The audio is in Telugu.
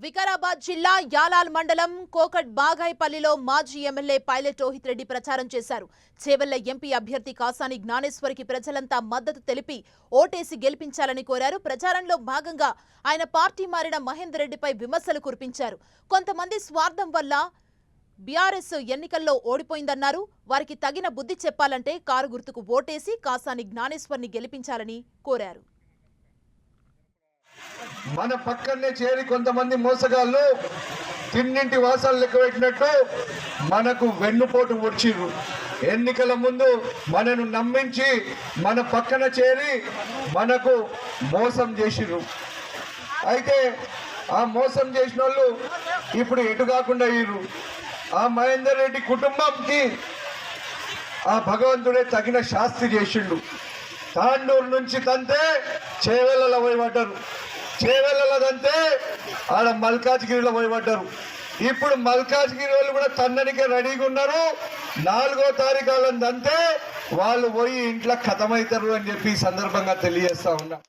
వికారాబాద్ జిల్లా యాలాల్ మండలం కోకట్ బాగాయపల్లిలో మాజీ ఎమ్మెల్యే పైలట్ రోహిత్ రెడ్డి ప్రచారం చేశారు. చేవెళ్ల ఎంపీ అభ్యర్థి కాసాని జ్ఞానేశ్వరికి ప్రజలంతా మద్దతు తెలిపి ఓటేసి గెలిపించాలని కోరారు. ప్రచారంలో భాగంగా ఆయన పార్టీ మారిన మహేందర్ రెడ్డిపై విమర్శలు కురిపించారు. కొంతమంది స్వార్థం వల్ల బీఆర్ఎస్ ఎన్నికల్లో ఓడిపోయిందన్నారు. వారికి తగిన బుద్ధి చెప్పాలంటే కారు గుర్తుకు ఓటేసి కాసాని జ్ఞానేశ్వర్ని గెలిపించాలని కోరారు. మన పక్కనే చేరి కొంతమంది మోసగాళ్ళు తిన్నింటి వాసాలు లెక్క పెట్టినట్టు మనకు వెన్నుపోటు వచ్చిర్రు. ఎన్నికల ముందు మనను నమ్మించి మన పక్కన చేరి మనకు మోసం చేసిర్రు. అయితే ఆ మోసం చేసిన వాళ్ళు ఇప్పుడు ఎటు కాకుండా అయ్యారు. ఆ మహేందర్ రెడ్డి కుటుంబంకి ఆ భగవంతుడే తగిన శాస్తి చేసిండు. తాండూరు నుంచి తంతే చేవెళ్ళలో పోయి పడ్డారు. చేవెళ్ళదంతే ఆడ మల్కాజ్గిరిలో పోయి పడ్డారు. ఇప్పుడు మల్కాజ్గిరి వాళ్ళు కూడా తన్ననికే రెడీగా ఉన్నారు. 4వ తారీఖు వాళ్ళంతే వాళ్ళు పోయి ఇంట్లో ఖతమవుతారు అని చెప్పి ఈ సందర్భంగా తెలియజేస్తా ఉన్నా.